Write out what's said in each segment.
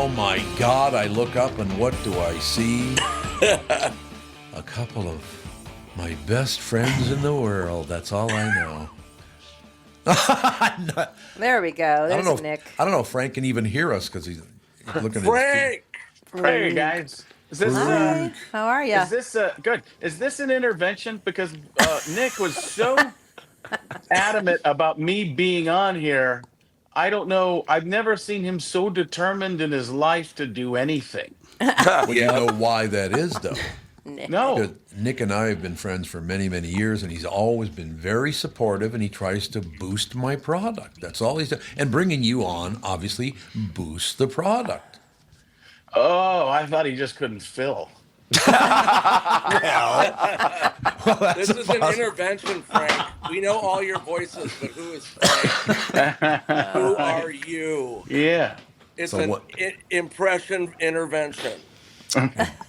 Oh my God, I look up and what do I see? A couple of my best friends in the world. That's all I know. There we go. I don't There's know. Nick. I don't know if Frank can even hear us because he's looking at his Frank! Hey guys, is this Hi. How are you? is this good? Is this an intervention? Because Nick was so adamant about me being on here. I don't know. I've never seen him so determined in his life to do anything. Well, you know why that is, though. Nick. No. Because Nick and I have been friends for many, many years, and he's always been very supportive, and he tries to boost my product. That's all he's done. And bringing you on, obviously, boosts the product. Oh, I thought he just couldn't fill. This is an intervention, Frank. We know all your voices, but who is Frank? Who are you? Yeah. It's So an what- impression intervention.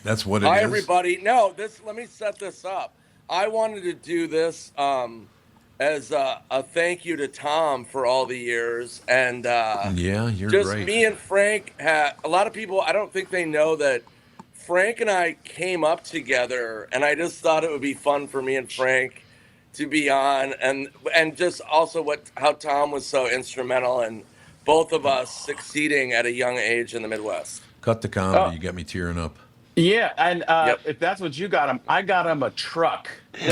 That's what it Hi, is. everybody. No, let me set this up. I wanted to do this as a thank you to Tom for all the years. And Yeah, you're just great. me and Frank had a lot of people. I don't think they know that Frank and I came up together, and I just thought it would be fun for me and Frank to be on, and just also how Tom was so instrumental in both of us succeeding at a young age in the Midwest. Cut the comedy. You got me tearing up. Yeah, and Yep. if that's what you got him, I got him a truck. Did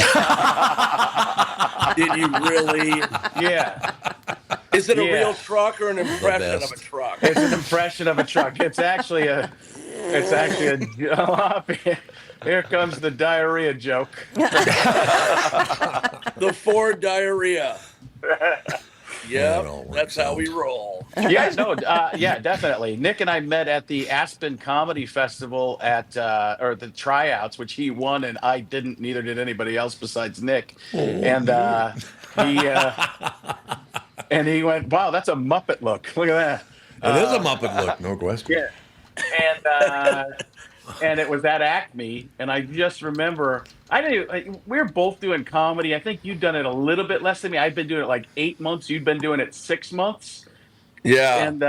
you really? Yeah. Is it a Yeah. real truck or an impression of best. a truck? It's an impression of a truck. It's actually a jalop. Here comes the diarrhea joke. The Ford diarrhea. Yeah, it all Yep, works that's how out. we roll. Yeah, no, yeah, definitely. Nick and I met at the Aspen Comedy Festival or the tryouts, which he won and I didn't. Neither did anybody else besides Nick. And he went, "Wow, that's a Muppet look. Look at that." It is a Muppet look, no question. Yeah. And it was at Acme, and I just remember we were both doing comedy. I think you'd done it a little bit less than me. I'd been doing it like 8 months. You'd been doing it 6 months. Yeah. And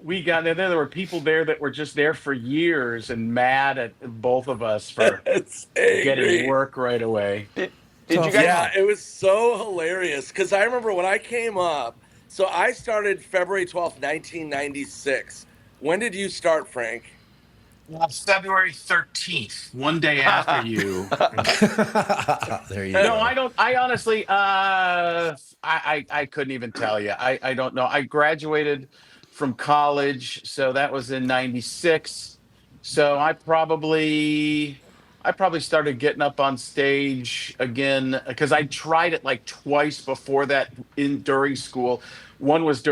we got there. There were people there that were just there for years and mad at both of us for It's angry. getting work right away. Did you guys? Yeah, it was so hilarious because I remember when I came up. So I started February 12th, 1996. When did you start, Frank? February 13th, one day after you. There you No, go. I don't. I honestly, I couldn't even tell you. I don't know. I graduated from college, so that was in '96. So I probably started getting up on stage again because I tried it like twice before that during school. One was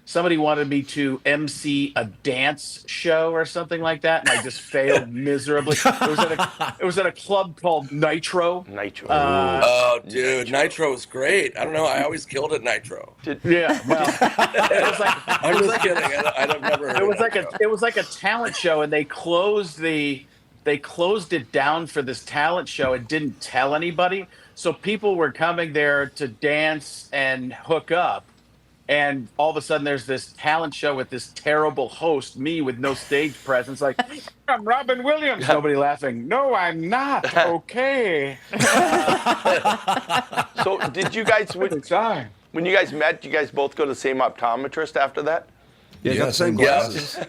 somebody wanted me to MC a dance show or something like that, and I just failed miserably. It was at a club called Nitro. Nitro. Oh, dude, Nitro was great. I don't know. I always killed at Nitro. Yeah, well, it was like I'm just kidding. I've never heard it was of Nitro. it was like a talent show, and they closed it down for this talent show and didn't tell anybody. So people were coming there to dance and hook up. And all of a sudden, there's this talent show with this terrible host, me with no stage presence. Like, I'm Robin Williams. Nobody laughing. No, I'm not. Okay. So did you guys, Sorry. when you guys met, did you guys both go to the same optometrist after that? Yeah, you got the same Yeah. glasses.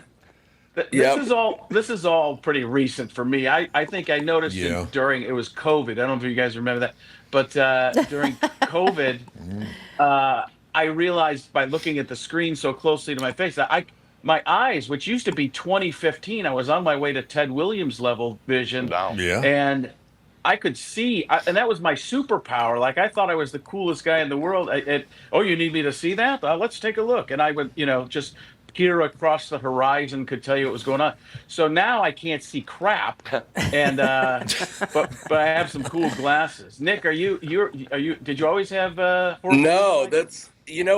Yep. This is all pretty recent for me. I think I noticed Yeah. during it was COVID. I don't know if you guys remember that, but during COVID, I realized by looking at the screen so closely to my face that my eyes, which used to be 20/15, I was on my way to Ted Williams level vision, Wow. Yeah. and I could see, and that was my superpower. Like I thought I was the coolest guy in the world. Oh, you need me to see that? Let's take a look. And I would, just peer across the horizon, could tell you what was going on. So now I can't see crap, and but I have some cool glasses. Nick, are you? Did you always have? No,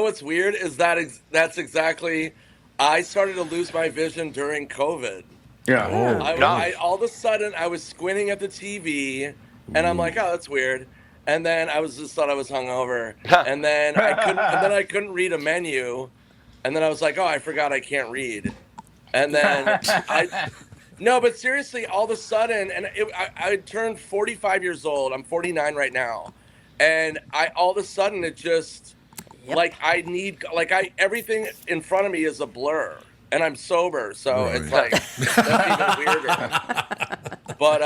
what's weird is that's exactly. I started to lose my vision during COVID. Yeah. Oh, I all of a sudden I was squinting at the TV, and I'm like, oh, that's weird. And then I thought I was hungover, and then I couldn't read a menu, and then I was like, oh, I forgot I can't read. And then no, but seriously, all of a sudden, and I turned 45 years old. I'm 49 right now. And all of a sudden, it just, Yep. like, everything in front of me is a blur. And I'm sober, so it's Right. like, that's even weirder. But,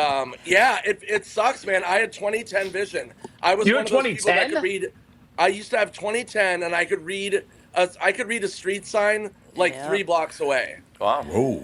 yeah, it sucks, man. I had 2010 vision. I was You one had of those people that 2010? could read. I used to have 2010, and I could read a street sign like Yep. 3 blocks away. Wow. Whoa.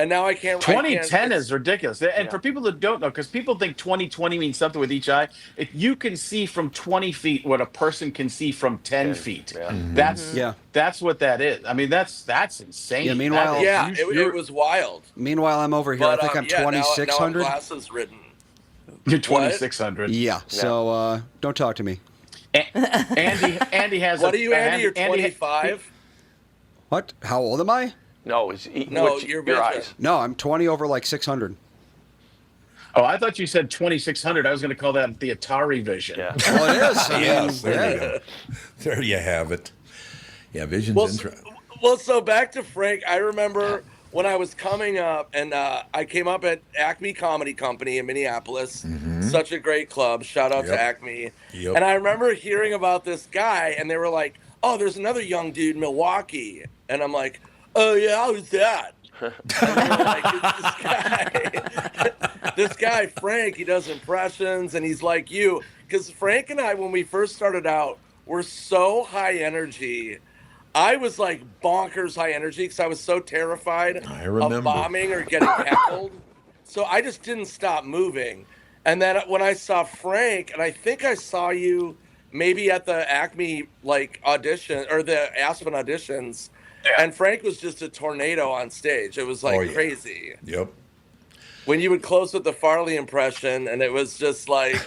And now I can't. 2010 is ridiculous. And for people that don't know, because people think 20/20 means something with each eye, if you can see from 20 feet what a person can see from 10 feet. Yeah. That's what that is. I mean, that's insane. Yeah, meanwhile- That is- Yeah, you're it was wild. Meanwhile, I'm over here. But, I think I'm yeah, now I'm 2600. glasses ridden. you're 2600. Yeah. So don't talk to me. Andy has. What are you, Andy? You're 25. What? How old am I? No, your your vision. eyes. No, I'm 20 over like 600. Oh, I thought you said 2600. I was going to call that the Atari Vision. Yeah. Well, it is. I mean, Yes, there yeah. you go. There you have it. Yeah, vision's Well, interesting. so back to Frank. I remember when I was coming up, and I came up at Acme Comedy Company in Minneapolis. Such a great club. Shout out to Yep. Acme. Yep. And I remember hearing about this guy, and they were like, "Oh, there's another young dude in Milwaukee," and I'm like, "Oh yeah, who's that?" And they were like, "It's this guy Frank. He does impressions, and he's like you." Because Frank and I, when we first started out, were so high energy. I was like bonkers high energy because I was so terrified I of remember. bombing or getting heckled. So I just didn't stop moving. And then when I saw Frank, and I think I saw you maybe at the Acme like audition or the Aspen auditions, and Frank was just a tornado on stage. It was like Oh, yeah. crazy. Yep. When you would close with the Farley impression, and it was just like,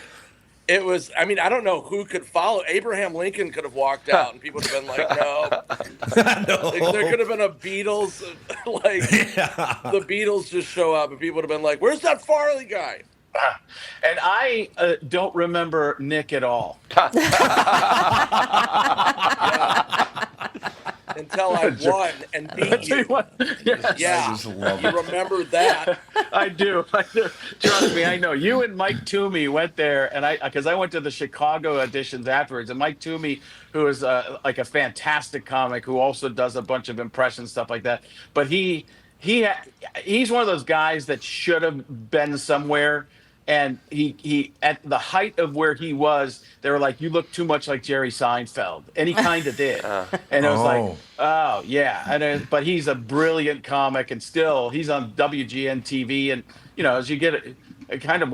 it was, I mean, I don't know who could follow. Abraham Lincoln could have walked out, and people would have been like, no. There could have been a Beatles, like, the Beatles just show up, and people would have been like, where's that Farley guy? And I don't remember Nick at all. Until I won and I beat tell you you. what, yes, Yeah, I just love you remember that. I do. Trust me, I know. You and Mike Toomey went there, and because I went to the Chicago auditions afterwards, and Mike Toomey, who is like a fantastic comic, who also does a bunch of impressions, stuff like that. But he's one of those guys that should have been somewhere. And he at the height of where he was, they were like, "You look too much like Jerry Seinfeld," and he kind of did. And it was like, "Oh yeah," but he's a brilliant comic, and still he's on WGN TV. And as you get kind of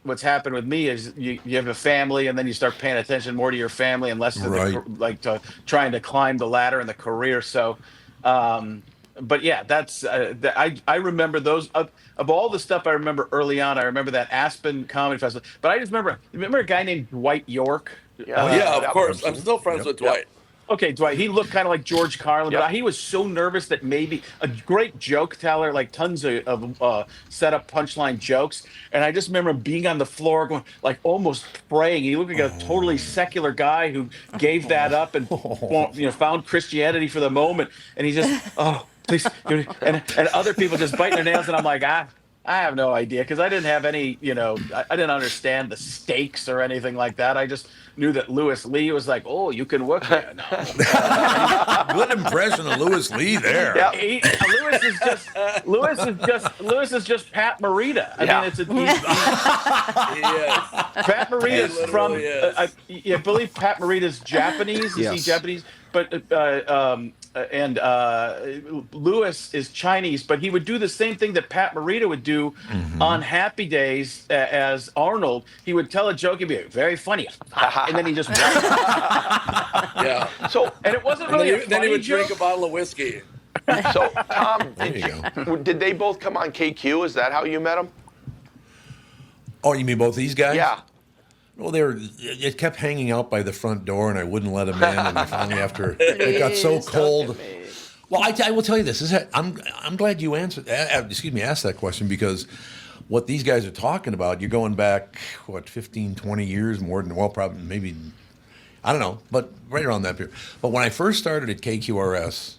what's happened with me is you have a family, and then you start paying attention more to your family and less to Right. to trying to climb the ladder in the career. So. But yeah, that's I remember those of all the stuff I remember early on. I remember that Aspen Comedy Festival, but I just remember a guy named Dwight York. Yeah, of course. I'm still friends with Dwight. Okay, Dwight. He looked kind of like George Carlin, but he was so nervous that maybe a great joke teller, like tons of set up punchline jokes. And I just remember him being on the floor, going like almost praying. He looked like a totally secular guy who gave that up and found Christianity for the moment. And he just please, and other people just biting their nails, and I'm like, I have no idea because I didn't have any, I didn't understand the stakes or anything like that. I just knew that Lewis Lee was like, oh, you can work there. No. Good impression of Lewis Lee there. Yeah. Lewis is just Pat Morita. I mean, He is. Pat Morita's He from. literally is. I believe Pat Morita's Japanese. Is he Yes. Japanese? But Lewis is Chinese, but he would do the same thing that Pat Morita would do on Happy Days as Arnold. He would tell a joke, he'd be very funny, and then he just Yeah. So, and it wasn't And really then, a he, funny then he would joke. drink a bottle of whiskey. Tom, There you go. did they both come on KQ? Is that how you met them? Oh, you mean both these guys? Yeah. Well, it kept hanging out by the front door, and I wouldn't let them in. And finally, after it got so cold, well, I will tell you this: I'm glad you asked that question, because what these guys are talking about, you're going back 15, 20 years more than probably maybe, I don't know, but right around that period. But when I first started at KQRS,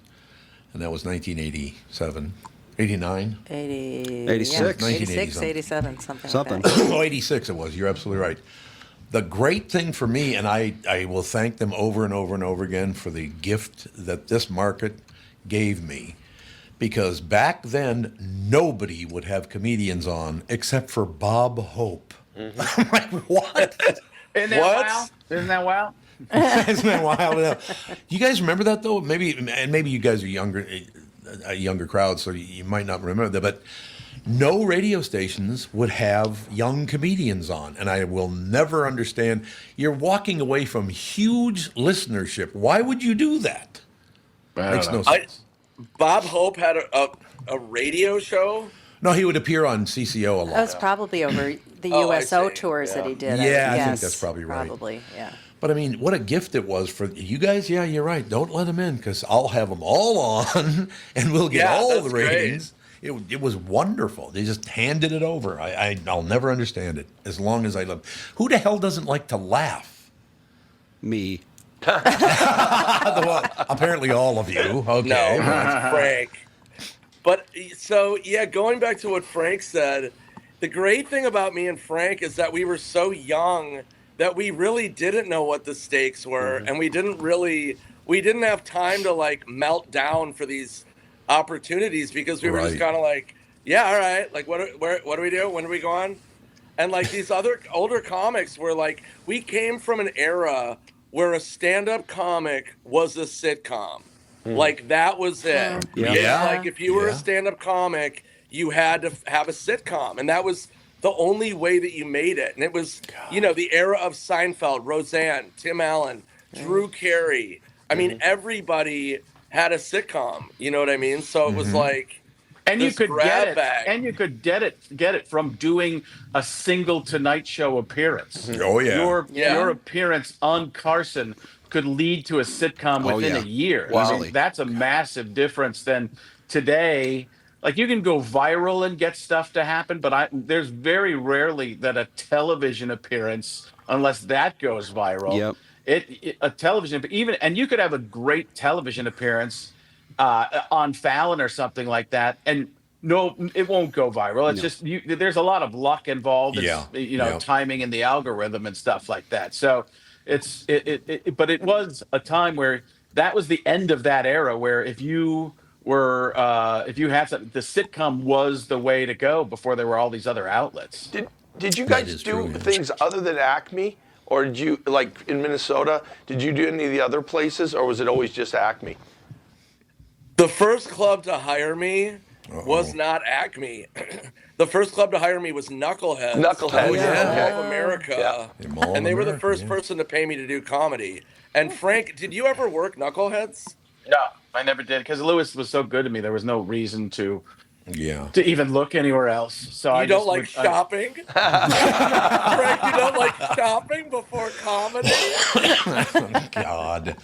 and that was 1987, 89. 86. Yeah, 86, 1980 87, something Something. like that. Oh, 86 it was. You're absolutely right. The great thing for me, and I will thank them over and over and over again for the gift that this market gave me, because back then nobody would have comedians on except for Bob Hope. I'm like, what? Isn't that What? wow? Isn't that wow? Isn't that wild? You guys remember that though? Maybe you guys are younger, a younger crowd, so you might not remember that. But no radio stations would have young comedians on, and I will never understand. You're walking away from huge listenership. Why would you do that? Makes no sense. Bob Hope had a radio show. No, he would appear on CCO a lot. That was probably over the Oh, I USO see. tours that he did. Yeah, I think guess. that's probably right. Probably, yeah. But I mean, what a gift it was for you guys. Yeah, you're right. Don't let them in, because I'll have them all on, and we'll get Yeah, all that's the ratings. It was wonderful. They just handed it over. I'll never understand it as long as I live. Who the hell doesn't like to laugh? Me. Apparently, all of you. Okay. No, it's Frank. But so, yeah, going back to what Frank said, the great thing about me and Frank is that we were so young that we really didn't know what the stakes were, and we didn't have time to like melt down for these opportunities, because we were just Right. kind of like, yeah, all right, like what do we do? When are we going? And like these other older comics were like, we came from an era where a stand-up comic was a sitcom. Like that was it. Yeah. It's Yeah. like if you were a Yeah. stand-up comic, you had to have a sitcom, and that was the only way that you made it. And it was, the era of Seinfeld, Roseanne, Tim Allen, Drew Carey. I mean, everybody had a sitcom. You know what I mean? So it was like, And you this could grab get it. bag. And you could get it from doing a single Tonight Show appearance. Oh, yeah. Your appearance on Carson could lead to a sitcom Oh, within yeah. a year. Wow. I mean, that's a massive difference than today. Like, you can go viral and get stuff to happen, but there's very rarely that a television appearance, unless that goes viral. Yep. A television, but and you could have a great television appearance on Fallon or something like that, and no, it won't go viral. It's just there's a lot of luck involved. Yeah. Timing in the algorithm and stuff like that. So but it was a time where that was the end of that era, where if you had something, the sitcom was the way to go before there were all these other outlets. Did you That guys is do true, yeah. things other than Acme? Or did you, like in Minnesota, did you do any of the other places, or was it always just Acme? the first club to hire me was not Acme. The first club to hire me was Knuckleheads. Knuckleheads, Mall yeah. of America. Yeah. Mall of And they were the America, first yeah. person to pay me to do comedy. And Frank, did you ever work Knuckleheads? No, I never did, because Lewis was so good to me. There was no reason to Yeah. even look anywhere else. So You don't like shopping? Frank, you don't like shopping before comedy? God.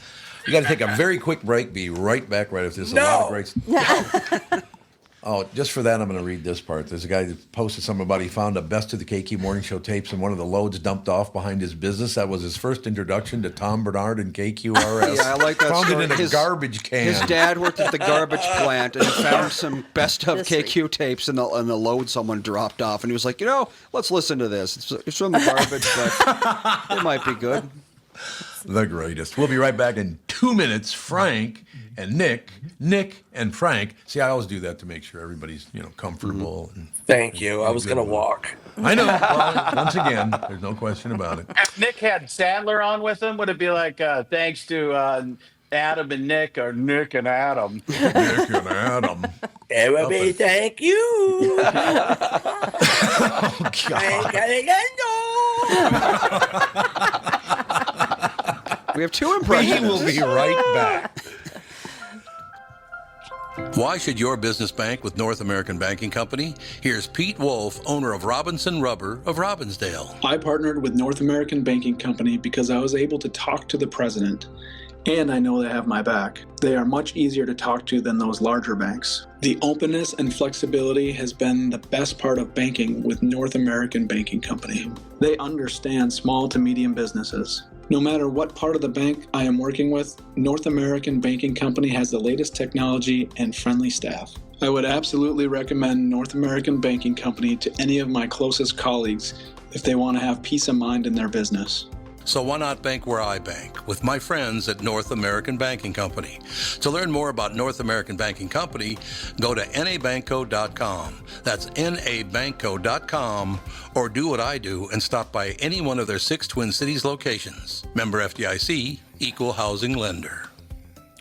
You got to take a very quick break. Be right back right after this. No. A lot of great. Oh, just for that, I'm going to read this part. There's a guy that posted something about he found a Best of the KQ Morning Show tapes in one of the loads dumped off behind his business. That was his first introduction to Tom Bernard and KQRS. Yeah, I like that Found story. it in a garbage can. His dad worked at the garbage plant and he found some best of History. KQ tapes in the load someone dropped off, and he was like, let's listen to this. It's from the garbage, but it might be good. The greatest. We'll be right back in 2 minutes. Frank and Nick and Frank. See, I always do that to make sure everybody's comfortable. And Thank you. I was going to walk. I know. Well, once again, there's no question about it. If Nick had Sandler on with him, would it be like thanks to Adam and Nick, or Nick and Adam? Nick and Adam. Everybody, thank you. Oh, God. We have two We impressions. will be right back. Why should your business bank with North American Banking Company? Here's Pete Wolf, owner of Robinson Rubber of Robbinsdale. I partnered with North American Banking Company because I was able to talk to the president, and I know they have my back. They are much easier to talk to than those larger banks. The openness and flexibility has been the best part of banking with North American Banking Company. They understand small to medium businesses. No matter what part of the bank I am working with, North American Banking Company has the latest technology and friendly staff. I would absolutely recommend North American Banking Company to any of my closest colleagues if they want to have peace of mind in their business. So why not bank where I bank, with my friends at North American Banking Company? To learn more about North American Banking Company, go to nabankco.com. That's nabankco.com, or do what I do and stop by any one of their 6 Twin Cities locations. Member FDIC, Equal Housing Lender.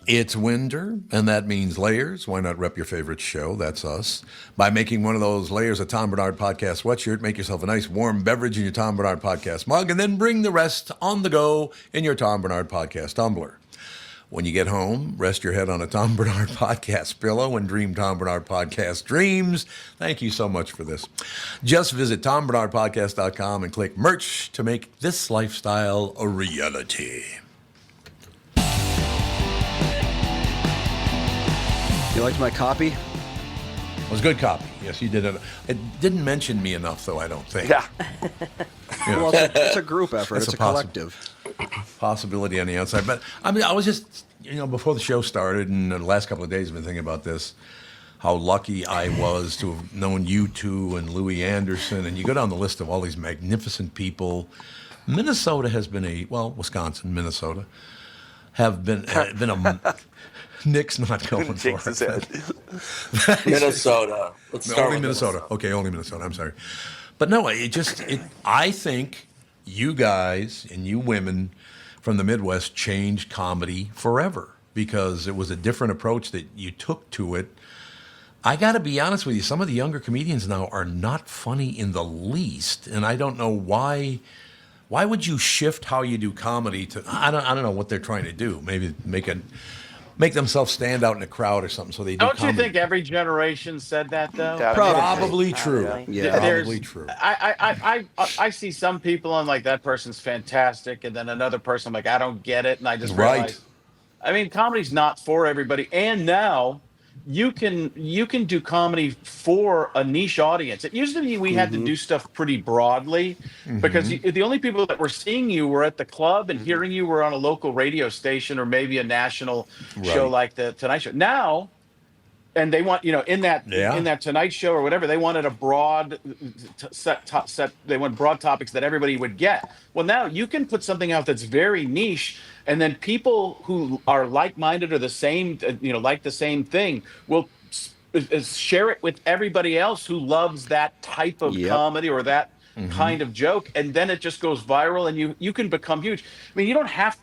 It's winter, and that means layers. Why not rep your favorite show? That's us. By making one of those layers a Tom Bernard Podcast sweatshirt, make yourself a nice warm beverage in your Tom Bernard Podcast mug, and then bring the rest on the go in your Tom Bernard Podcast tumbler. When you get home, rest your head on a Tom Bernard Podcast pillow and dream Tom Bernard Podcast dreams. Thank you so much for this. Just visit TomBernardPodcast.com and click merch to make this lifestyle a reality. You liked my copy? It was good copy. Yes, you did it. It didn't mention me enough, though, I don't think. Yeah. You know, Well, it's a group effort. That's It's a a possi- collective. possibility on the outside. But I mean, I was just, before the show started and the last couple of days I've been thinking about this, how lucky I was to have known you two and Louis Anderson. And you go down the list of all these magnificent people. Minnesota has been Wisconsin, Minnesota, have been a... Nick's not going for Jinx his head. it. Minnesota. Let's start Only with Minnesota. Okay, only Minnesota. I'm sorry. But no, I think you guys and you women from the Midwest changed comedy forever because it was a different approach that you took to it. I got to be honest with you. Some of the younger comedians now are not funny in the least, and I don't know why. Why would you shift how you do comedy to? I don't know what they're trying to do. Maybe make themselves stand out in a crowd or something. So they do. Don't you comedy. think every generation said that though? Yeah, Probably true. Probably. Yeah. Probably true. I see some people and like that person's fantastic, and then another person I'm like I don't get it, and I just Right. realize. I mean, comedy's not for everybody, and now you can do comedy for a niche audience. It used to be we had to do stuff pretty broadly because the only people that were seeing you were at the club and hearing you were on a local radio station or maybe a national show Right. like the Tonight Show. Now, and they want in that Tonight Show or whatever, they wanted a broad set. They want broad topics that everybody would get. Well, now you can put something out that's very niche, and then people who are like-minded or the same, like the same thing, will share it with everybody else who loves that type of comedy or that kind of joke, and then it just goes viral, and you can become huge. I mean, you don't have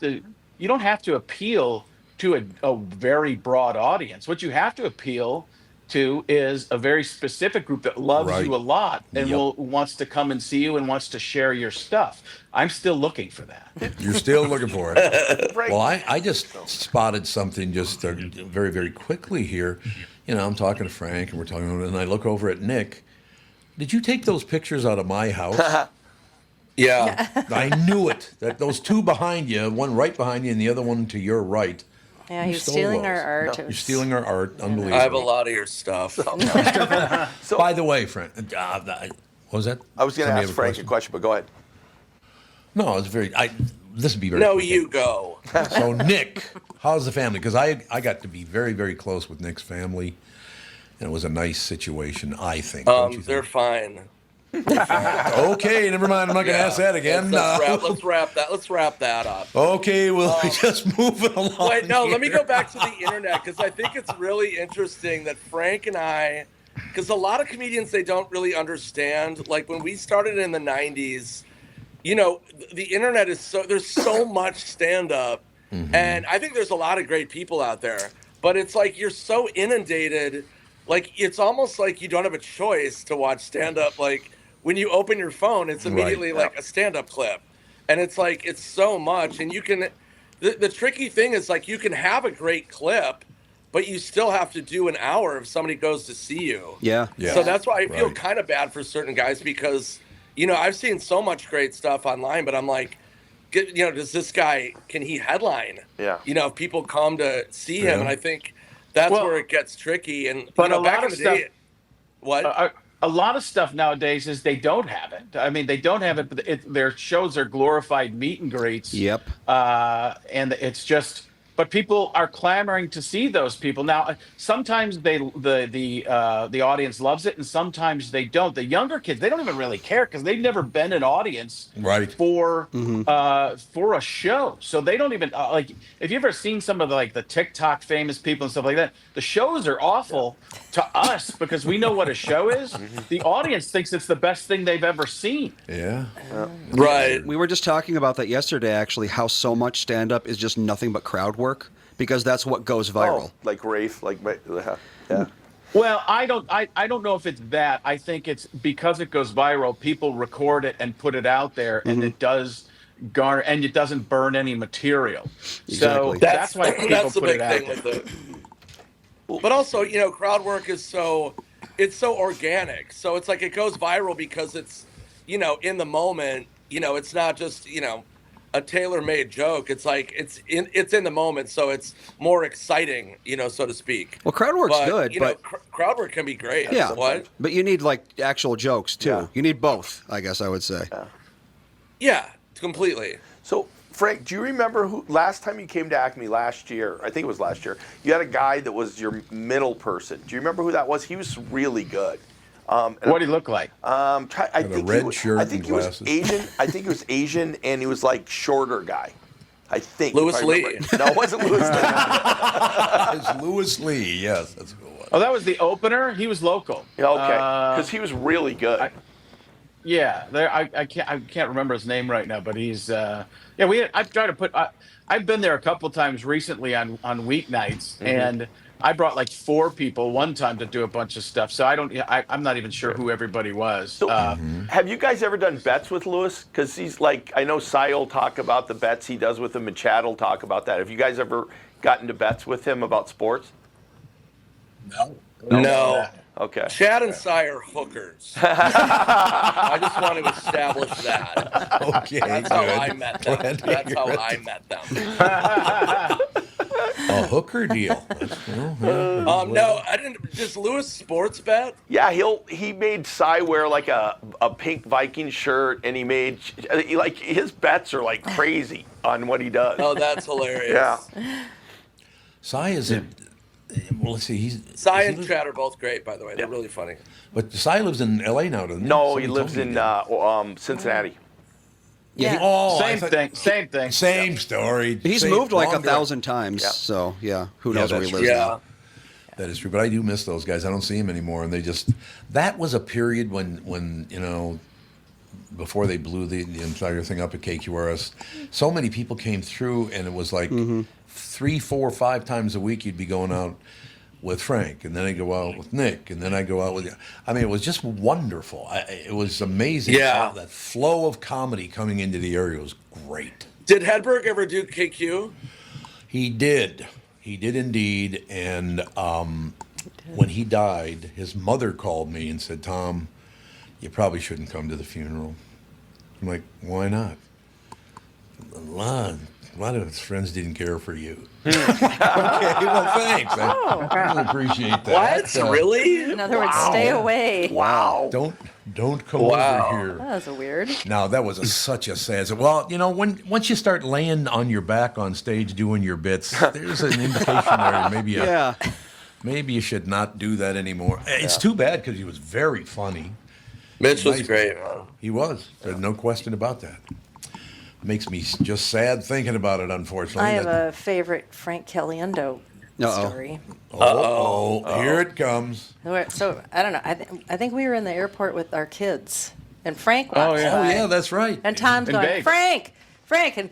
to appeal to a very broad audience. What you have to appeal to is a very specific group that loves Right. you a lot and Yep. wants to come and see you and wants to share your stuff. I'm still looking for that. You're still looking for it. Right. Well, I just spotted something just very, very quickly here. I'm talking to Frank, and we're talking, and I look over at Nick. Did you take those pictures out of my house? Yeah. I knew it. That those two behind you, one right behind you and the other one to your right. Yeah, You he was stole stealing our those. art. You're stealing our art. Unbelievable. I have a lot of your stuff. By the way, Frank, what was that? I was going to Somebody ask have Frank a question, but go ahead. No, it's very. This would be very. No, quick. you go. So Nick, how's the family? Because I got to be very, very close with Nick's family, and it was a nice situation. I think. Don't you They're think? fine. Okay, never mind. I'm not going to ask that again. Let's wrap that up. Okay, we'll just move it along. Wait, no, let me here. go back to the internet because I think it's really interesting that Frank and I, because a lot of comedians, they don't really understand. Like when we started in the 90s, the internet is there's so much stand-up, and I think there's a lot of great people out there, but it's like you're so inundated, like it's almost like you don't have a choice to watch stand-up. Like when you open your phone, it's immediately like a stand-up clip, and it's like it's so much, and you can. The tricky thing is like you can have a great clip, but you still have to do an hour if somebody goes to see you. Yeah. So that's why I feel Right. kind of bad for certain guys because, I've seen so much great stuff online, but I'm like, does this guy, can he headline? Yeah. If people come to see him, Yeah. and I think that's Well, where it gets tricky. And, but a back lot in of the day, stuff- what? a lot of stuff nowadays is they don't have it. I mean, they don't have it, but their shows are glorified meet and greets. Yep. And it's just, but people are clamoring to see those people now. Sometimes the audience loves it, and sometimes they don't. The younger kids, they don't even really care because they've never been an audience Right. for a show, so they don't even like. If you ever seen some of the TikTok famous people and stuff like that, the shows are awful to us because we know what a show is. The audience thinks it's the best thing they've ever seen. Yeah. Right. We were just talking about that yesterday, actually, how so much stand-up is just nothing but crowd work because that's what goes viral. Oh, like Rafe, yeah. Well, I don't know if it's that. I think it's because it goes viral. People record it and put it out there, and it does garner, and it doesn't burn any material. So Exactly. that's why people That's the put big it out thing there. with it. But also, crowd work is so organic. So it's like it goes viral because it's, in the moment. It's not just a tailor-made joke. It's like it's in the moment, so it's more exciting, so to speak. Well, crowd work's good, but crowd work can be great. yeah, What? but you need actual jokes too. Yeah. You need both, I guess I would say. Yeah, completely. So, Frank, do you remember who last time you came to Acme last year? I think it was last year. You had a guy that was your middle person. Do you remember who that was? He was really good. What do he look like? I With a think red he was, shirt I and think he was glasses. Asian. I think he was Asian, and he was shorter guy. I think Louis if I Lee. remember. No, it wasn't Louis Lee. It's Lewis Lee. Yes, that's who it was. Oh, that was the opener. He was local. Yeah, okay, because he was really good. Yeah, I can't remember his name right now, but he's I've tried to put. I've been there a couple times recently on weeknights, and I brought 4 people one time to do a bunch of stuff. So I'm not even sure who everybody was. So, have you guys ever done bets with Lewis? Because he's I know Cy will talk about the bets he does with him, and Chad will talk about that. Have you guys ever gotten to bets with him about sports? No. Okay. Chad and Cy are hookers. I just want to establish that. Okay. That's how good. I met them. Glad to That's hear how it. I met them. A hooker deal. That's cool. Yeah. No, I didn't. Does Lewis sports bet? Yeah, he made Cy wear a pink Viking shirt, and he made his bets are crazy on what he does. Oh, that's hilarious. Yeah. Cy is it? Well, let's see. Cy and Chad are both great, by the way. They're really funny. But Cy lives in L.A. now, doesn't he? No, he Somebody lives told me in Cincinnati. Yeah. I Same thing. Same story. He's Same- moved longer. 1,000 times, Yeah. so yeah, who Yeah, knows where he that's lives true. now. That is true, but I do miss those guys. I don't see them anymore, and that was a period when before they blew the entire thing up at KQRS, so many people came through, and it was 3, 4, 5 times a week you'd be going out with Frank, and then I go out with Nick, and then I go out with. I mean, it was just wonderful. It was amazing. Yeah. That flow of comedy coming into the area was great. Did Hedberg ever do KQ? He did. He did indeed. And when he died, his mother called me and said, "Tom, you probably shouldn't come to the funeral." I'm like, "Why not?" A lot of his friends didn't care for you. Okay, well, thanks. I really appreciate that. What? Really? In other words, stay away. Wow. Don't come Wow. over here. That was weird. No, that was such a sad. Well, once you start laying on your back on stage doing your bits, there's an indication there. Maybe you should not do that anymore. It's too bad because he was very funny. Mitch was Nice. great, man. He was. There's no question about that. Makes me just sad thinking about it. Unfortunately, I have a favorite Frank Caliendo Uh-oh. story. Here it comes. So I don't know. I think we were in the airport with our kids, and Frank walks Oh, yeah. Oh by, yeah, that's right. and Tom's In going, Vegas. Frank, and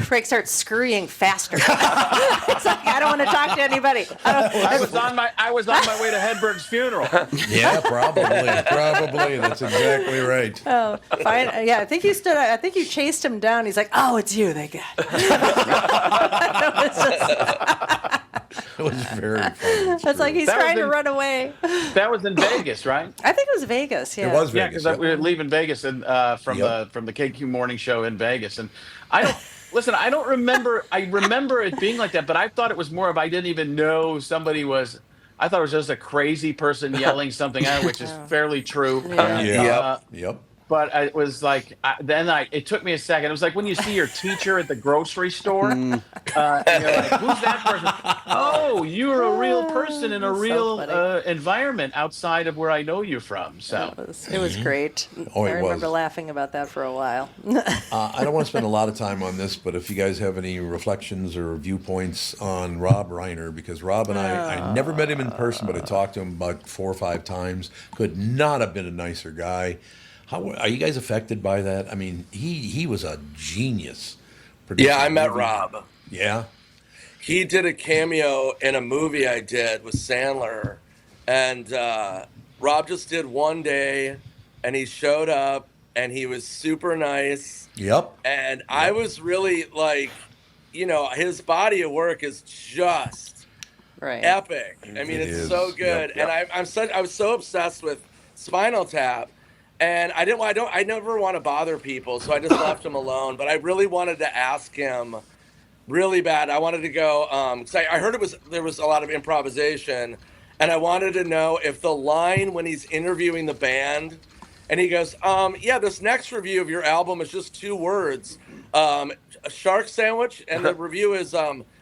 Frank starts scurrying faster. It's like, I don't want to talk to anybody. I was on my way to Hedberg's funeral. Yeah, probably. That's exactly right. Oh, fine. Yeah, I think you stood. I think you chased him down. He's like, "Oh, it's you." Thank God. It was very funny. It's like he's That was trying to in- run away. That was in Vegas, right? I think it was Vegas. Yeah. It was Yeah, Vegas. because we were leaving Vegas and from Yep. the KQ morning show in Vegas, and I don't listen. I remember it being like that, but I thought it was more of I didn't even know somebody was I thought it was just a crazy person yelling something out, which is fairly true. Yeah. Yeah. Yep. But it was like, it took me a second. It was like when you see your teacher at the grocery store, and you're like, who's that person? Oh, you're a real person in a That's so real funny. environment outside of where I know you from. So, It was great. Oh, I it remember was. laughing about that for a while. I don't want to spend a lot of time on this, but if you guys have any reflections or viewpoints on Rob Reiner, because Rob and I never met him in person, but I talked to him about 4 or 5 times. Could not have been a nicer guy. How are you guys affected by that? I mean, he was a genius. Yeah, I met movie. Rob. Yeah. He did a cameo in a movie I did with Sandler, and Rob just did one day, and he showed up, and he was super nice. Yep. And I was really like, his body of work is just Right. epic. I mean, It it's is. so good. Yep. And I was so obsessed with Spinal Tap, and I never want to bother people, so I just left him alone. But I really wanted to ask him really bad. I wanted to go, because I heard there was a lot of improvisation, and I wanted to know if the line when he's interviewing the band, and he goes, yeah, this next review of your album is just 2 words, a shark sandwich, and the review is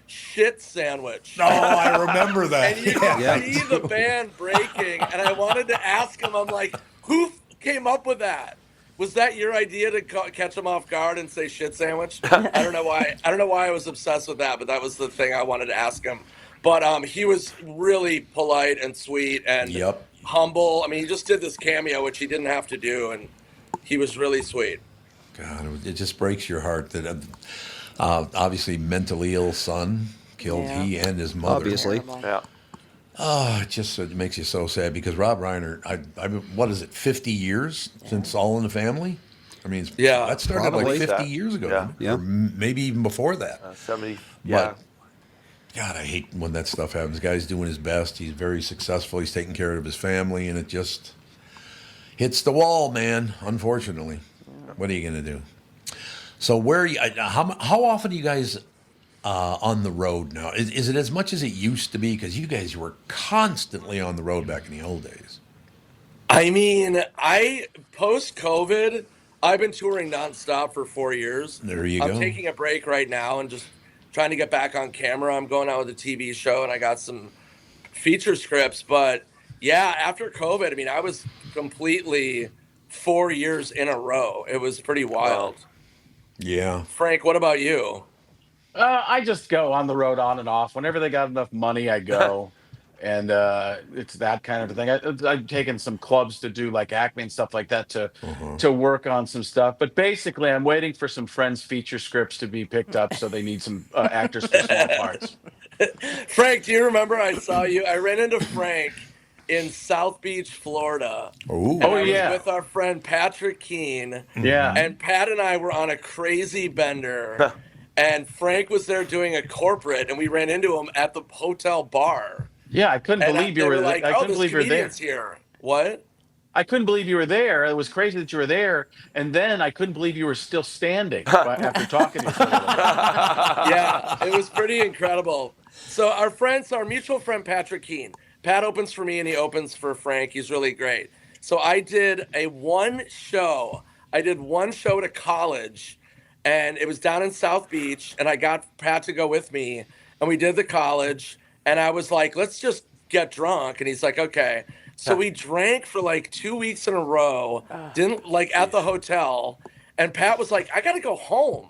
shit sandwich. Oh, I remember that. And you can see the band breaking, and I wanted to ask him, I'm like, who came up with that? Was that your idea to catch him off guard and say shit sandwich? I don't know why. I don't know why I was obsessed with that, but that was the thing I wanted to ask him. But he was really polite and sweet and humble. I mean, he just did this cameo, which he didn't have to do, and he was really sweet. God, it just breaks your heart that obviously mentally ill son killed he and his mother. Obviously. Yeah. Oh, it makes you so sad because Rob Reiner, I mean, what is it, 50 years since All in the Family? I mean, that started probably. like 50 years ago, Yeah. didn't it? Or maybe even before that. 70. Yeah. But, God, I hate when that stuff happens. The guy's doing his best. He's very successful. He's taking care of his family, and it just hits the wall, man, unfortunately. What are you going to do? So how often are you guys on the road now? Is it as much as it used to be? Because you guys were constantly on the road back in the old days. I mean, post-COVID, I've been touring nonstop for 4 years. There you go. I'm taking a break right now and just trying to get back on camera. I'm going out with a TV show, and I got some feature scripts. But, yeah, after COVID, I mean, I was completely 4 years in a row. It was pretty wild. Yeah. Frank, what about you? I just go on the road on and off. Whenever they got enough money, I go. And it's that kind of a thing. I've taken some clubs to do like Acme and stuff like that to work on some stuff. But basically, I'm waiting for some friends' feature scripts to be picked up, so they need some actors for small parts. Frank, do you remember I ran into Frank in South Beach, Florida. Ooh. And I was with our friend Patrick Keene. Yeah. And Pat and I were on a crazy bender. And Frank was there doing a corporate, and we ran into him at the hotel bar. Yeah, I couldn't believe you were there. Like, I couldn't believe you were there. Here. What? I couldn't believe you were there. It was crazy that you were there, and then I couldn't believe you were still standing after talking to each other. Yeah, it was pretty incredible. So our mutual friend Patrick Keene. Pat opens for me, and he opens for Frank. He's really great. So I did one show at a college, and it was down in South Beach, and I got Pat to go with me, and we did the college, and I was like, let's just get drunk, and he's like, okay. So we drank for like 2 weeks in a row, at the hotel, and Pat was like, I got to go home.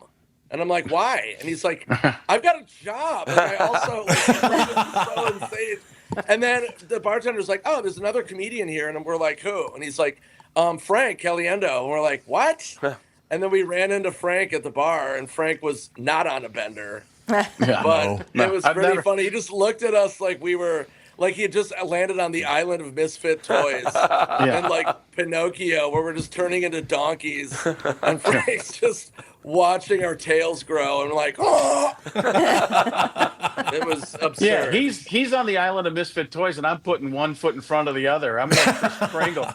And I'm like, why? And he's like, I've got a job. And I also, this is so insane. And then the bartender's like, oh, there's another comedian here. And we're like, who? And he's like, Frank Caliendo. And we're like, what? And then we ran into Frank at the bar, and Frank was not on a bender. But it was pretty funny. He just looked at us like we were, like he had just landed on the island of misfit toys. And like Pinocchio, where we're just turning into donkeys. And Frank's just watching our tails grow, and we're like, oh! It was absurd. Yeah, he's on the island of misfit toys, and I'm putting one foot in front of the other. I'm like Kris Kringle.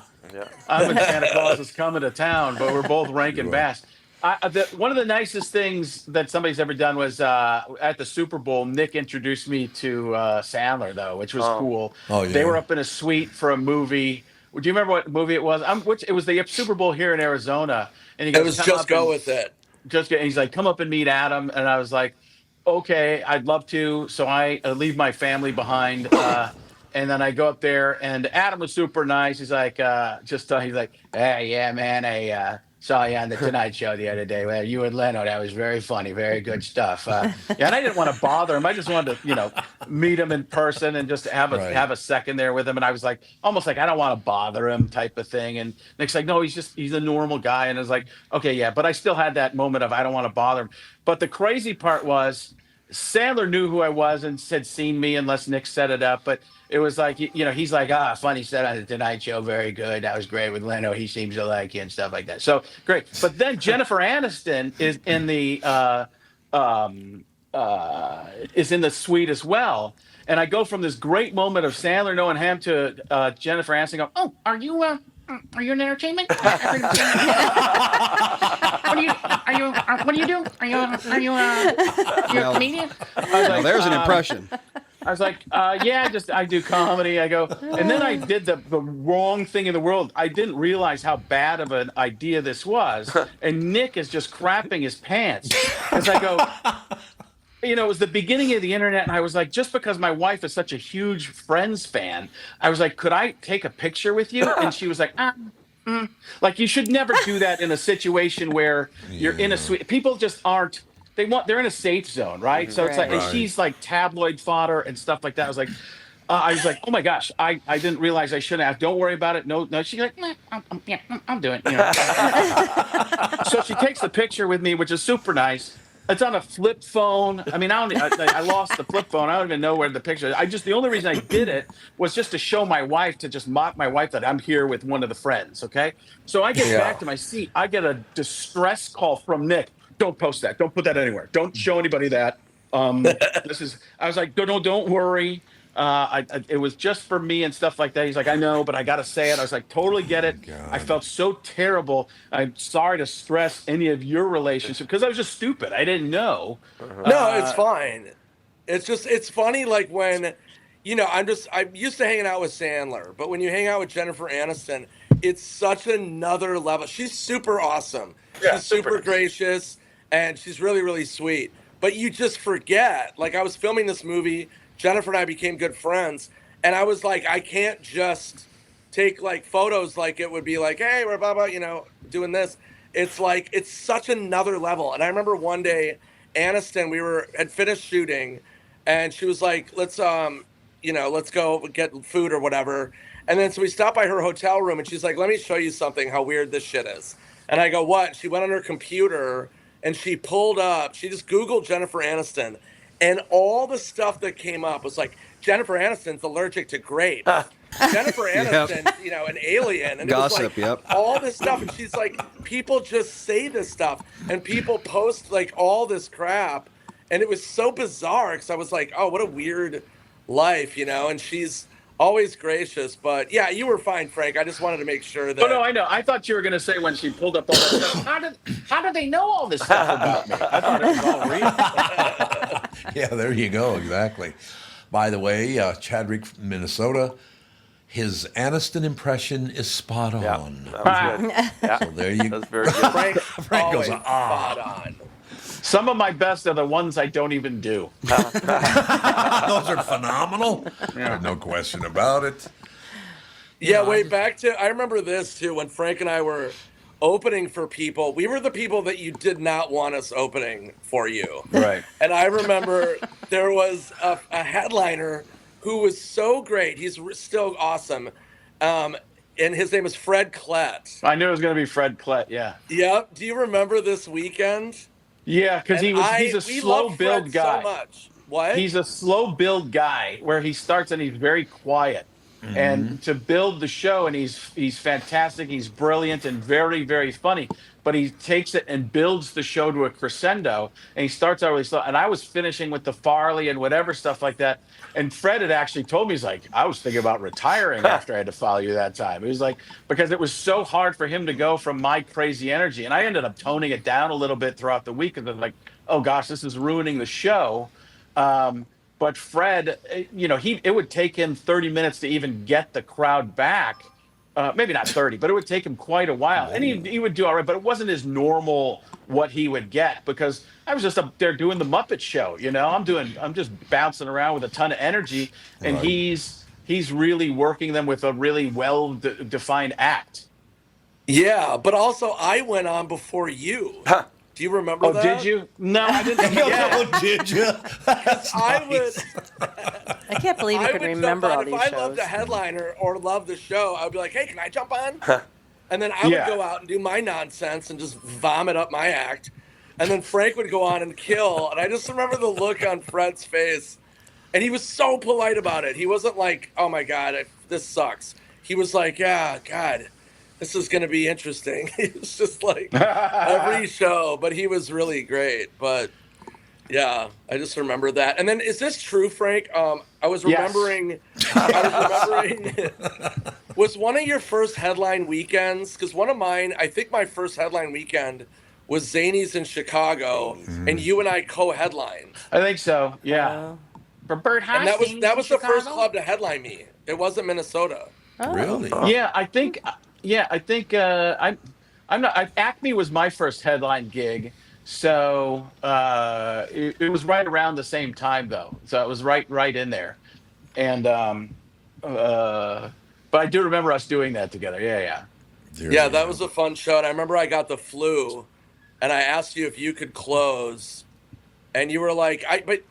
I'm in Santa Claus is Coming to Town, but we're both Rankin Bass. One of the nicest things that somebody's ever done was at the Super Bowl. Nick introduced me to Sandler, though, which was cool. Oh, They were yeah. up in a suite for a movie. Do you remember what movie it was? It was the Super Bowl here in Arizona, and he It goes, was "Come Just up Go and With It. and he's like, come up and meet Adam." And I was like, okay, I'd love to. So I leave my family behind. And then I go up there, and Adam was super nice. He's like, he's like, "Hey, yeah, man, I saw you on the Tonight Show the other day. Well, you and Leno, that was very funny, very good stuff." Yeah, and I didn't want to bother him. I just wanted to, meet him in person and just have Right. a second there with him. And I was like, almost like, I don't want to bother him type of thing. And Nick's like, no, he's a normal guy. And I was like, okay, yeah, but I still had that moment of I don't want to bother him. But the crazy part was, Sandler knew who I was and had seen me, unless Nick set it up. But it was like, he's like, funny set on the Tonight Show, very good. That was great with Leno. He seems to like you and stuff like that. So great. But then Jennifer Aniston is in the suite as well. And I go from this great moment of Sandler knowing him to Jennifer Aniston go, "Oh, are you in entertainment? What do you do? Are you a comedian?" I was Now like, there's an impression. I was like, yeah, I do comedy. I go, and then I did the wrong thing in the world. I didn't realize how bad of an idea this was. And Nick is just crapping his pants as I go, it was the beginning of the internet. And I was like, just because my wife is such a huge Friends fan, I was like, could I take a picture with you? And she was like, like, you should never do that in a situation where you're in a suite. People just aren't. They're in a safe zone, right? So it's like, and Right. she's like tabloid fodder and stuff like that. I was like, oh my gosh, I didn't realize I shouldn't have. Don't worry about it. No. She's like, "Nah, I'm doing it." So she takes the picture with me, which is super nice. It's on a flip phone. I mean, I lost the flip phone. I don't even know where the picture is. The only reason I did it was just to show my wife, to just mock my wife that I'm here with one of the friends. Okay. So I get back to my seat. I get a distress call from Nick. "Don't post that. Don't put that anywhere. Don't show anybody that." I was like, don't worry. It was just for me and stuff like that. He's like, "I know, but I got to say it." I was like, totally get it. God. I felt so terrible. I'm sorry to stress any of your relationship, because I was just stupid. I didn't know. No, it's fine. It's funny, like when, I'm used to hanging out with Sandler, but when you hang out with Jennifer Aniston, it's such another level. She's super awesome. Yeah, She's super gracious, and she's really, really sweet. But you just forget. Like, I was filming this movie, Jennifer and I became good friends, and I was like, I can't just take like photos like it would be like, "Hey, we're blah blah," doing this. It's like, it's such another level. And I remember one day, Aniston, had finished shooting, and she was like, let's go get food or whatever. And then so we stopped by her hotel room, and she's like, "Let me show you something, how weird this shit is." And I go, "What?" She went on her computer and she just Googled Jennifer Aniston, and all the stuff that came up was like, Jennifer Aniston's allergic to grapes. Jennifer Aniston, an alien. And Gossip, it was like all this stuff. And she's like, people just say this stuff, and people post like all this crap. And it was so bizarre, because I was like, oh, what a weird life, and she's always gracious. But yeah, you were fine, Frank. I just wanted to make sure that. Oh no, I know. I thought you were going to say when she pulled up all that stuff. How did they know all this stuff about me? I thought it was all real. Yeah, there you go. Exactly. By the way, Chadwick from Minnesota, his Aniston impression is spot on. Yeah, that was good. Yeah, So there you that go. was very good. Frank goes, Always spot on. Some of my best are the ones I don't even do. Those are phenomenal. No question about it. Yeah, I remember this too, when Frank and I were opening for people. We were the people that you did not want us opening for you. Right. And I remember there was a headliner who was so great. He's still awesome. And his name is Fred Klett. I knew it was going to be Fred Klett, yeah. Yep. Do you remember this weekend? Yeah, because he's a we slow love build Fred guy. so much. What? He's a slow build guy where he starts and he's very quiet. and to build the show. And he's fantastic. He's brilliant and very, very funny. But he takes it and builds the show to a crescendo. And he starts out really slow. And I was finishing with the Farley and whatever stuff like that. And Fred had actually told me, he's like, I was thinking about retiring after I had to follow you that time. He was like, because it was so hard for him to go from my crazy energy. And I ended up toning it down a little bit throughout the week. And then like, oh gosh, this is ruining the show. But Fred, it would take him 30 minutes to even get the crowd back. Maybe not 30, but it would take him quite a while. And he would do all right, but it wasn't his normal what he would get, because I was just up there doing the Muppet Show. I'm just bouncing around with a ton of energy, and he's really working them with a really well-defined act. Yeah, but also I went on before you. Do you remember that? Oh, did you? No, I didn't. Oh, did you? That's nice. I can't believe you could remember all these shows. If I shows. loved the headliner or loved the show, I'd be like, hey, can I jump on? And then I would go out and do my nonsense and just vomit up my act. And then Frank would go on and kill. And I just remember the look on Fred's face. And he was so polite about it. He wasn't like, oh, my God, this sucks. He was like, yeah, God, this is going to be interesting. He was just like every show. But he was really great. But, yeah, I just remember that. And then is this true, Frank? I was remembering. Was one of your first headline weekends? Because one of mine, I think my first headline weekend was Zanies in Chicago, and you and I co-headlined. I think so. Yeah. For Bert High. And that was the first club to headline me. It wasn't Minnesota. Oh. Really? Yeah, I think. I'm not. Acme was my first headline gig. So it was right around the same time, though. So it was right in there, and but I do remember us doing that together. Yeah. Yeah, that was a fun show. And I remember I got the flu, and I asked you if you could close, and you were like,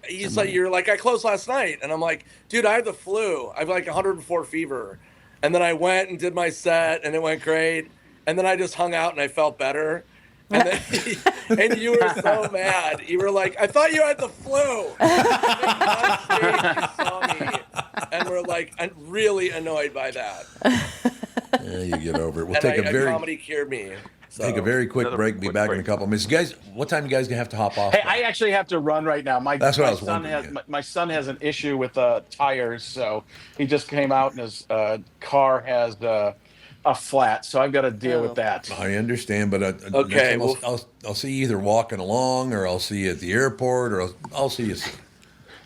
you're like, I closed last night, and I'm like, dude, I had the flu. I have like 104 fever, and then I went and did my set, and it went great, and then I just hung out and I felt better. And then and you were so mad. You were like, I thought you had the flu. You saw me, and we're like, I'm really annoyed by that. Yeah, you get over it. We'll comedy cured me. So. Take a very quick break. Be back in a couple of minutes. Guys, what time you guys gonna have to hop off? Hey, I actually have to run right now. That's what I was wondering. My son has an issue with tires, so he just came out and his car has a flat, so I've got to deal with that. I understand, but okay, I'll see you either walking along, or I'll see you at the airport, or I'll see you soon.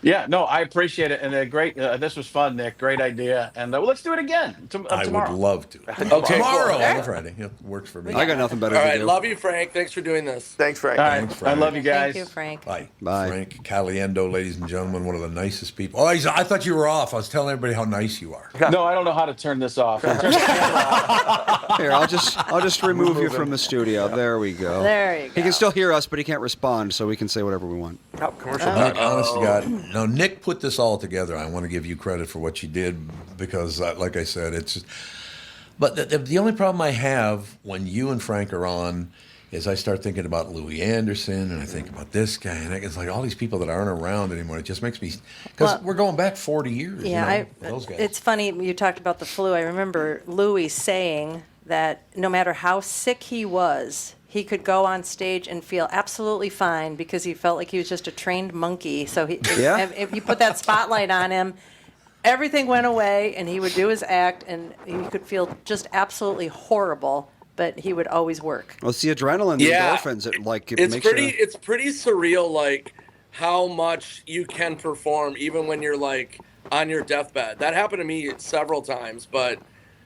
Yeah, no, I appreciate it, and great. This was fun, Nick. Great idea, and let's do it again tomorrow. I would love to. Okay, tomorrow cool. on Friday. It works for me. I got nothing better All to right, do. love you, Frank. Thanks for doing this. Thanks, Frank. All right, Thanks, Frank. I love you guys. Thank you, Frank. Bye. Bye. Frank Caliendo, ladies and gentlemen, one of the nicest people. Oh, I thought you were off. I was telling everybody how nice you are. No, I don't know how to turn this off. Turn the camera off. Here, I'll just remove you from the studio. There we go. There you go. He can still hear us, but he can't respond, so we can say whatever we want. Oh, commercial. Nick, honest to God. Now, Nick put this all together. I want to give you credit for what you did because, like I said, it's just... But the only problem I have when you and Frank are on is I start thinking about Louis Anderson, and I think about this guy, and it's like all these people that aren't around anymore. It just makes me... Because we're going back 40 years, Yeah, with those guys. it's funny you talked about the flu. I remember Louis saying that no matter how sick he was, he could go on stage and feel absolutely fine because he felt like he was just a trained monkey. So if you put that spotlight on him, everything went away, and he would do his act, and he could feel just absolutely horrible, but he would always work. Well, it's the adrenaline, the endorphins. It's pretty surreal, like how much you can perform even when you're like on your deathbed. That happened to me several times, but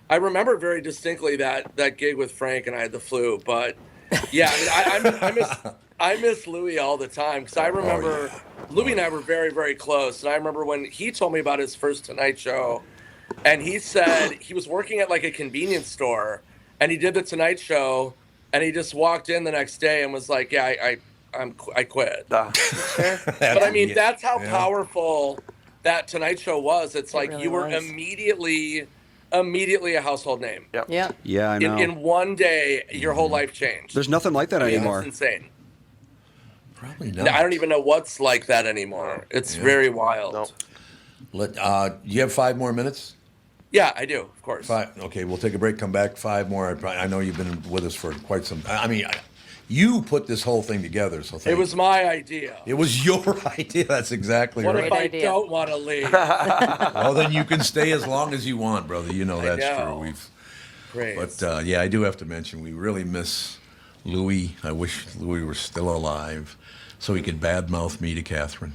I remember very distinctly that gig with Frank, and I had the flu. But yeah, I miss Louis all the time because I remember Louis and I were very, very close. And I remember when he told me about his first Tonight Show, and he said he was working at like a convenience store, and he did the Tonight Show, and he just walked in the next day and was like, "Yeah, I quit." But I mean, that's how powerful that Tonight Show was. It's like really you were immediately a household name. Yep. Yeah. Yeah, I know. In one day, your whole life changed. There's nothing like that anymore. That's insane. Probably not. I don't even know what's like that anymore. It's very wild. You have 5 more minutes? Yeah, I do, of course. Okay, we'll take a break, come back, 5 more. I know you've been with us for quite some time. I mean, you put this whole thing together, so thank It was my idea. It was your idea. That's exactly What right. if I idea. don't want to leave? Well, then you can stay as long as you want, brother. You know that's know. true. Great. But yeah, I do have to mention we really miss Louis. I wish Louis were still alive, so he could badmouth me to Catherine.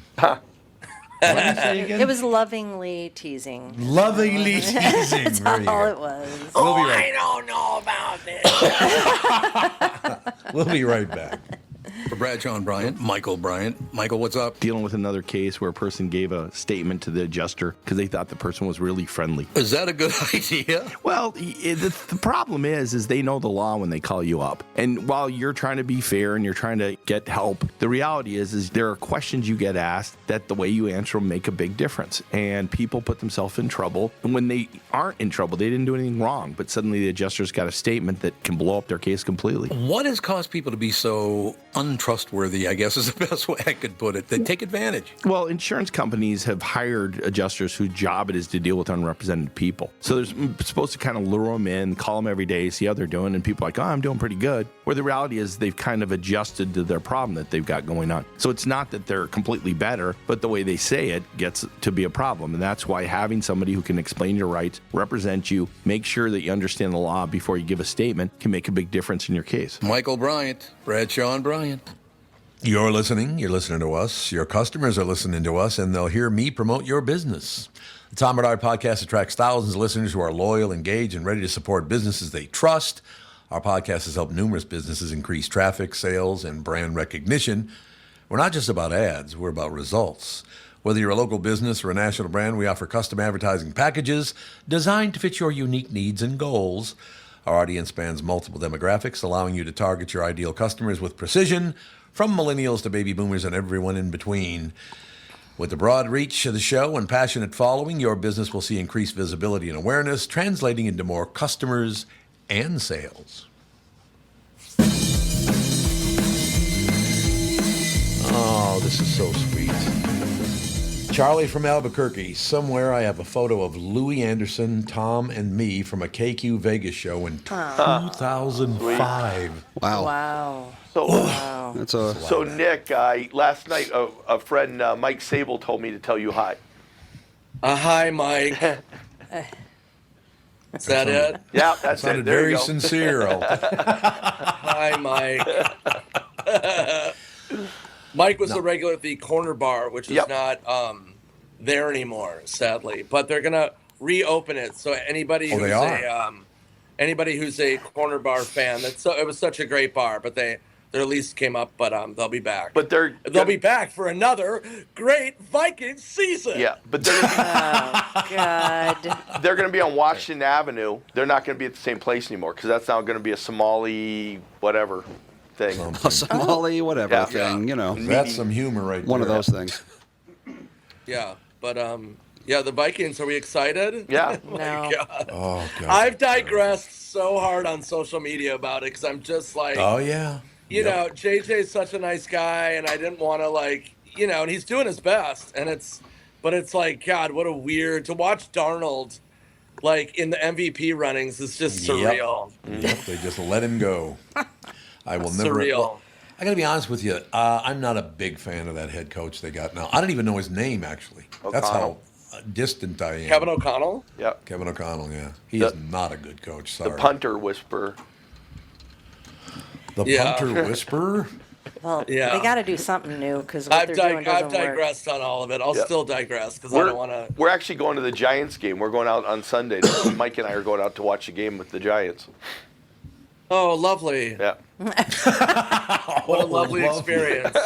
What did you say again? It was lovingly teasing. Lovingly teasing. That's There you all go. it was. We'll be I right. don't know about this. We'll be right back. For Brad, John Bryant, Michael Bryant. Michael, what's up? Dealing with another case where a person gave a statement to the adjuster because they thought the person was really friendly. Is that a good idea? Well, the problem is they know the law when they call you up. And while you're trying to be fair and you're trying to get help, the reality is there are questions you get asked that the way you answer them make a big difference. And people put themselves in trouble. And when they aren't in trouble, they didn't do anything wrong. But suddenly the adjuster's got a statement that can blow up their case completely. What has caused people to be so untrustworthy, I guess is the best way I could put it? They take advantage. Well, insurance companies have hired adjusters whose job it is to deal with unrepresented people. So they're supposed to kind of lure them in, call them every day, see how they're doing, and people are like, oh, I'm doing pretty good. Where the reality is they've kind of adjusted to their problem that they've got going on. So it's not that they're completely better, but the way they say it gets to be a problem. And that's why having somebody who can explain your rights, represent you, make sure that you understand the law before you give a statement can make a big difference in your case. Michael Bryant, Brad Sean Bryant. You're listening to us, your customers are listening to us, and they'll hear me promote your business. The Tom Bernard Podcast attracts thousands of listeners who are loyal, engaged, and ready to support businesses they trust. Our podcast has helped numerous businesses increase traffic, sales, and brand recognition. We're not just about ads, we're about results. Whether you're a local business or a national brand, we offer custom advertising packages designed to fit your unique needs and goals. Our audience spans multiple demographics, allowing you to target your ideal customers with precision, from millennials to baby boomers and everyone in between. With the broad reach of the show and passionate following, your business will see increased visibility and awareness, translating into more customers and sales. Oh, this is so sweet. Charlie from Albuquerque. Somewhere I have a photo of Louis Anderson, Tom, and me from a KQ Vegas show in 2005. Wow. Wow. So, That's a so Nick, last night a friend, Mike Sable, told me to tell you hi. Hi, Mike. Is that it? Yeah, that's Sounded it. There very you go. sincere. Hi, Mike. Mike was a regular at the Corner Bar, which is Yep. not there anymore, sadly. But they're gonna reopen it. So anybody who's they are? anybody who's a Corner Bar fan, it was such a great bar. But their lease came up, but they'll be back. But they'll be back for another great Viking season. Yeah, but they're gonna Oh, God. be, they're going to be on Washington Avenue. They're not going to be at the same place anymore because that's now going to be a Somali whatever thing. a Somali, whatever Yeah. thing, you know. That's some humor right One of there. those things. Yeah, but yeah, the Vikings. Are we excited? Yeah. Oh, my No. God. Oh, God. I've digressed so hard on social media about it because I'm just like, Oh, yeah. you know, JJ's such a nice guy, and I didn't want to and he's doing his best, but it's like, God, what a weird to watch Darnold, in the MVP runnings is just surreal. Yep, they just let him go. I will never. Surreal. Well, I got to be honest with you. I'm not a big fan of that head coach they got now. I don't even know his name, actually. That's how distant I am. Kevin O'Connell. Yep. Kevin O'Connell, yeah. He is not a good coach. Sorry. The punter whisperer. The Yeah. punter whisperer? Well, Yeah. they got to do something new because what they're doing doesn't I've work. digressed on all of it. I'll Yep. still digress because I don't want to. We're actually going to the Giants game. We're going out on Sunday. Mike and I are going out to watch a game with the Giants. Oh, lovely. Yeah. What a lovely experience.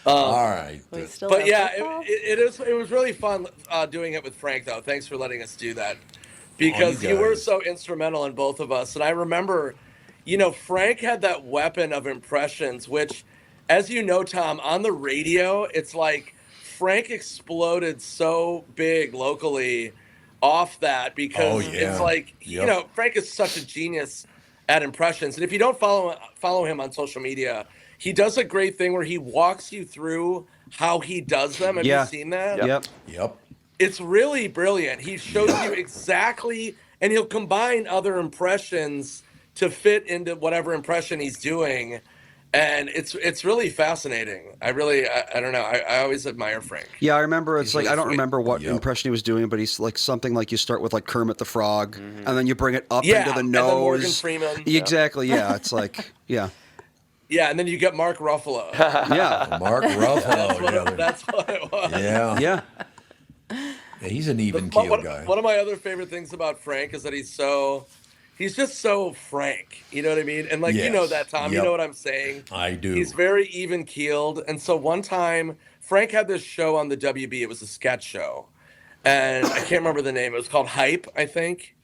All right. We still But have yeah, football? it was really fun doing it with Frank, though. Thanks for letting us do that. Because you you were guys. so instrumental in both of us. And I remember, Frank had that weapon of impressions, which, as you know, Tom, on the radio, it's like Frank exploded so big locally off that because Oh, yeah. it's like, Yep. Frank is such a genius at impressions. And if you don't follow him on social media, he does a great thing where he walks you through how he does them. Have Yeah. you seen that? Yep. Yep. It's really brilliant. He shows you exactly, and he'll combine other impressions to fit into whatever impression he's doing. And it's really fascinating. I don't know. I always admire Frank. Yeah, I remember. It's He's like really I don't sweet. remember what Yep. impression he was doing, but he's like something like you start with like Kermit the Frog, and then you bring it up Yeah, into the and nose. then Morgan Freeman. Exactly. Yeah, it's like yeah, Yeah, and then you get Mark Ruffalo. yeah, Mark Ruffalo. That's what it was. Yeah. yeah. Yeah, he's an even keel guy. One of my other favorite things about Frank is that he's just so frank. You know what I mean? And like, you know Yes. that, Tom. You Yep. know what I'm saying? I do. He's very even keeled. And so one time, Frank had this show on the WB. It was a sketch show. And I can't remember the name. It was called Hype, I think.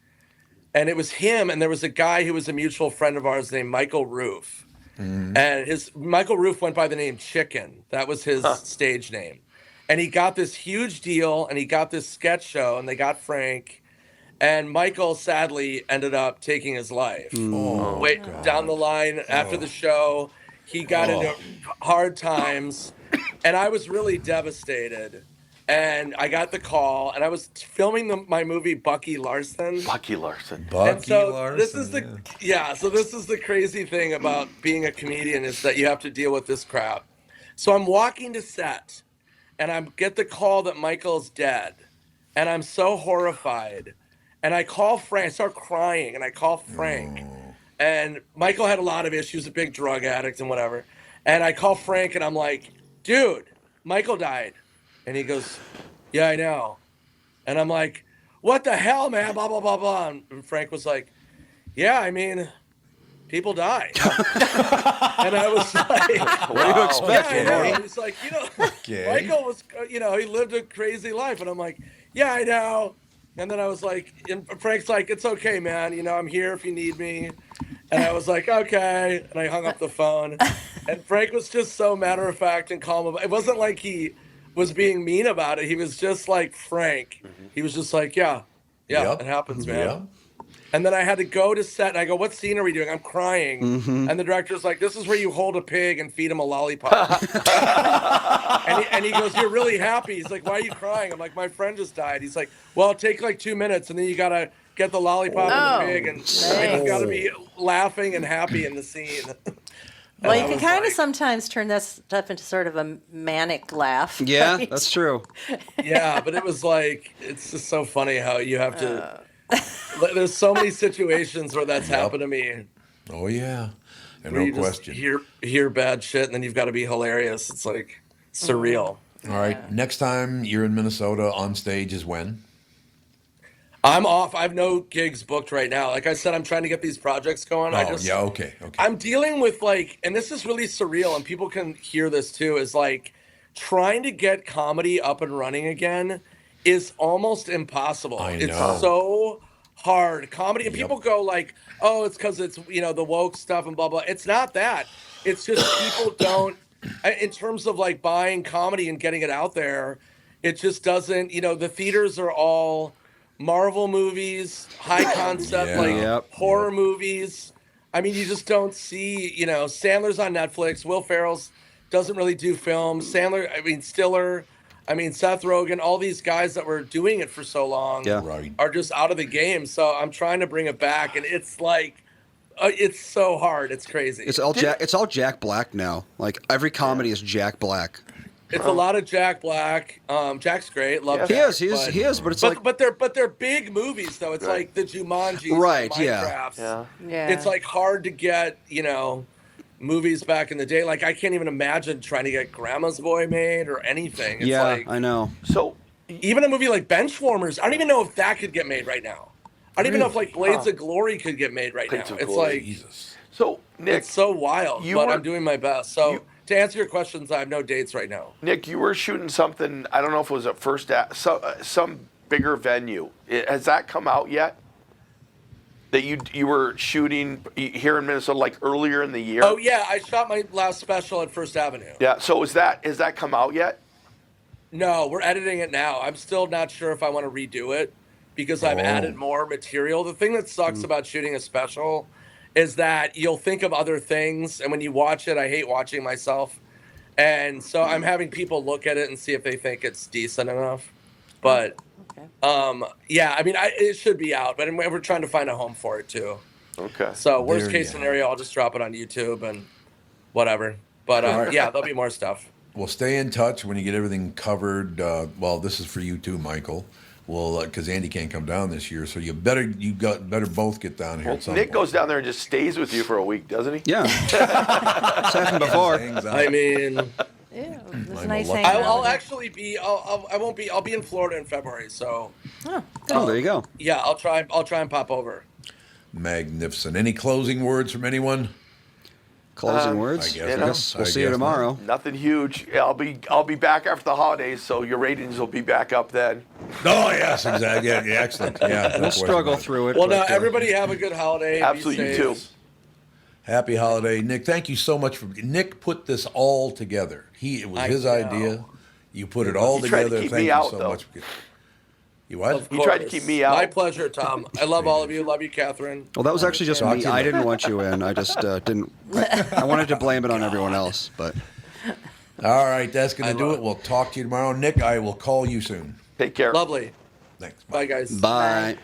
And it was him. And there was a guy who was a mutual friend of ours named Michael Roof. And Michael Roof went by the name Chicken. That was his stage name. And he got this huge deal, and he got this sketch show, and they got Frank. And Michael sadly ended up taking his life. Wait, down the line after the show, he got into hard times, and I was really devastated. And I got the call, and I was filming my movie Bucky Larson. Bucky Larson. And so this is the crazy thing about being a comedian is that you have to deal with this crap. So I'm walking to set, and I get the call that Michael's dead, and I'm so horrified. And I call Frank, I start crying, and I call Frank. And Michael had a lot of issues, a big drug addict and whatever. And I call Frank, and I'm like, dude, Michael died. And he goes, yeah, I know. And I'm like, what the hell, man, blah, blah, blah, blah. And Frank was like, yeah, I mean, people die. And I was like, What do you expect? yeah, I know. He's like, Michael was, he lived a crazy life. And I'm like, yeah, I know. And then I was like, and Frank's like, it's okay, man. I'm here if you need me. And I was like, okay. And I hung up the phone. And Frank was just so matter of fact and calm. It wasn't like he was being mean about it. He was just like Frank. He was just like, yeah, Yep. it happens, man. Yep. And then I had to go to set, and I go, what scene are we doing? I'm crying. And the director's like, this is where you hold a pig and feed him a lollipop. and he goes, you're really happy. He's like, why are you crying? I'm like, my friend just died. He's like, well, take like 2 minutes, and then you got to get the lollipop and the pig, and you got to be laughing and happy in the scene. Well, you can kind of sometimes turn that stuff into sort of a manic laugh. Yeah, right? that's true. Yeah, but it was like, it's just so funny how you have to, there's so many situations where that's happened to me. Oh yeah, and Where no you just question. hear bad shit, and then you've got to be hilarious. It's like surreal. All right, next time you're in Minnesota on stage is when? I'm off. I have no gigs booked right now. Like I said, I'm trying to get these projects going. Okay. I'm dealing with and this is really surreal, and people can hear this too, is like trying to get comedy up and running again is almost impossible. I know. It's so hard. Comedy, and people go like, oh, it's because it's, the woke stuff and blah, blah. It's not that. It's just people don't, in terms of like buying comedy and getting it out there, it just doesn't, the theaters are all Marvel movies, high concept, horror movies. I mean, you just don't see, Sandler's on Netflix. Will Ferrell's doesn't really do films. Stiller, Seth Rogen, all these guys that were doing it for so long are just out of the game. So I'm trying to bring it back, and it's like, it's so hard. It's crazy. It's all Jack Black now. Like every comedy is Jack Black. It's a lot of Jack Black. Jack's great. Love Jack. He is, but it's but they're big movies though. It's like the Jumanjis, right? The Minecrafts. Yeah. It's like hard to get, movies back in the day. Like I can't even imagine trying to get Grandma's Boy made or anything. It's I know. So even a movie like Benchwarmers, I don't even know if that could get made right now. I don't even know if like Blades of Glory could get made right now. It's like Jesus. So Nick, it's so wild, but I'm doing my best. So to answer your questions, I have no dates right now. Nick, you were shooting something. I don't know if it was at some bigger venue. Has that come out yet? That you were shooting here in Minnesota like earlier in the year? Oh yeah, I shot my last special at First Avenue. Yeah. So has that come out yet? No, we're editing it now. I'm still not sure if I want to redo it because I've added more material. The thing that sucks about shooting a special is that you'll think of other things, and when you watch it, I hate watching myself. And so I'm having people look at it and see if they think it's decent enough. But Okay. yeah, I mean, it should be out, but we're trying to find a home for it too. Okay. So worst There case you scenario, I'll just drop it on YouTube and whatever. But All right. yeah, there'll be more stuff. We'll stay in touch when you get everything covered. Well, this is for you too, Michael. Well, because Andy can't come down this year, so you better both get down here. Well, at some Nick point. goes down there and just stays with you for a week, doesn't he? Yeah. It's happened before. Hangs out. I mean, Yeah, it's I'm nice a lucky- hanging I'll out. actually be. I won't be. I'll be in Florida in February. So Oh, there you go. yeah, I'll try and pop over. Magnificent. Any closing words from anyone? Closing words. I guess We'll I see you guess tomorrow. Nothing huge. I'll be back after the holidays, so your ratings will be back up then. Oh yes, exactly. Yeah, excellent. Yeah, We'll struggle through it. Well, but, now everybody have a good holiday. Be Absolutely, you safe. too. Happy holiday, Nick. Thank you so much for Nick put this all together. It was I his know. idea. You put it all He tried to together. keep Thank me you out, so though. much. You what? Of You tried to course. keep me out. My pleasure, Tom. I love all of you. Love you, Catherine. Well, that was actually just Talk me. to you I later. didn't want you in. I just didn't. I wanted to blame it on everyone else, but All right, that's going I to do love it. We'll talk to you tomorrow. Nick, I will call you soon. Take care. Lovely. Thanks. Bye, guys. bye.